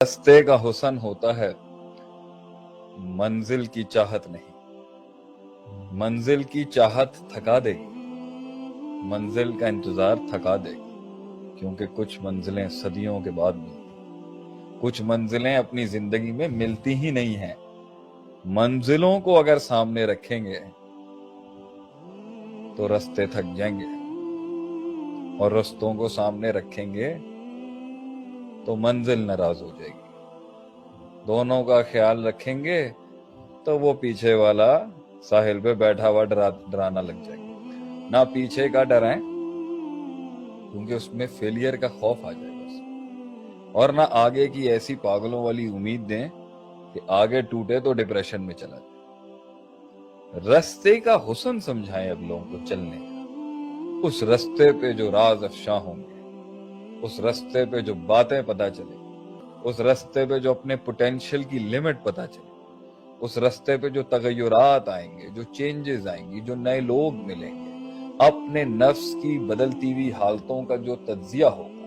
راستے کا حسن ہوتا ہے منزل کی چاہت نہیں، منزل کی چاہت تھکا دے گی، منزل کا انتظار تھکا دے گی، کیونکہ کچھ منزلیں صدیوں کے بعد ملتی، کچھ منزلیں اپنی زندگی میں ملتی ہی نہیں ہیں۔ منزلوں کو اگر سامنے رکھیں گے تو راستے تھک جائیں گے، اور رستوں کو سامنے رکھیں گے تو منزل ناراض ہو جائے گی۔ دونوں کا خیال رکھیں گے تو وہ پیچھے والا ساحل پہ بیٹھا ہوا ڈرانا لگ جائے گا۔ نہ پیچھے کا ڈرائیں کیونکہ اس میں فیلئر کا خوف آ جائے گا، اور نہ آگے کی ایسی پاگلوں والی امید دیں کہ آگے ٹوٹے تو ڈپریشن میں چلا جائے۔ رستے کا حسن سمجھائیں اگلوں کو چلنے کا، اس رستے پہ جو راز افشاں ہوں گے، اس رستے پہ جو باتیں پتہ چلے، اس رستے پہ جو اپنے پوٹینشل کی لمٹ پتہ چلے، اس رستے پہ جو تغیرات آئیں گے، جو چینجز آئیں گی، جو نئے لوگ ملیں گے، اپنے نفس کی بدلتی ہوئی حالتوں کا جو تجزیہ ہوگا،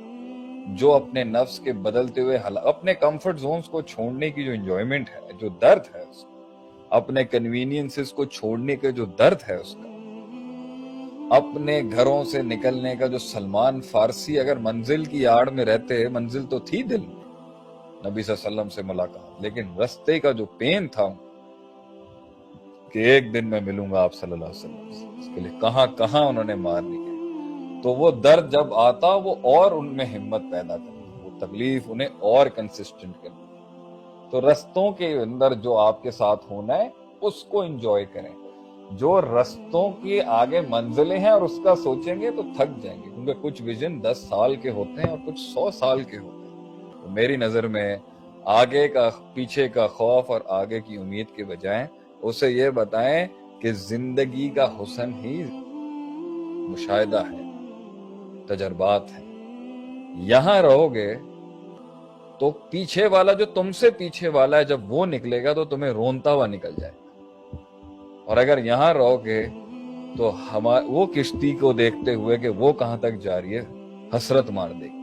جو اپنے نفس کے بدلتے ہوئے اپنے کمفرٹ زونز کو چھوڑنے کی جو انجوائمنٹ ہے، جو درد ہے اس کا، اپنے کنوینئنسز کو چھوڑنے کے جو درد ہے اس کا، اپنے گھروں سے نکلنے کا جو سلمان فارسی اگر منزل کی آڑ میں رہتے، منزل تو تھی دل میں نبی صلی اللہ علیہ وسلم سے ملاقات، لیکن رستے کا جو پین تھا کہ ایک دن میں ملوں گا آپ صلی اللہ علیہ وسلم سے، اس کے لیے کہاں کہاں انہوں نے مار لیا، تو وہ درد جب آتا وہ اور ان میں ہمت پیدا کرتا، وہ تکلیف انہیں اور کنسسٹنٹ کرتی۔ تو رستوں کے اندر جو آپ کے ساتھ ہونا ہے اس کو انجوائے کریں۔ جو رستوں کے آگے منزلیں ہیں اور اس کا سوچیں گے تو تھک جائیں گے، کیونکہ کچھ ویژن 10 سال کے ہوتے ہیں اور کچھ 100 سال کے ہوتے ہیں۔ تو میری نظر میں آگے کا پیچھے کا خوف اور آگے کی امید کے بجائے اسے یہ بتائیں کہ زندگی کا حسن ہی مشاہدہ ہے، تجربات ہے۔ یہاں رہو گے تو پیچھے والا جو تم سے پیچھے والا ہے جب وہ نکلے گا تو تمہیں رونتا ہوا نکل جائے گا، اور اگر یہاں رہو گے تو وہ کشتی کو دیکھتے ہوئے کہ وہ کہاں تک جا رہی ہے حسرت مار دے گی۔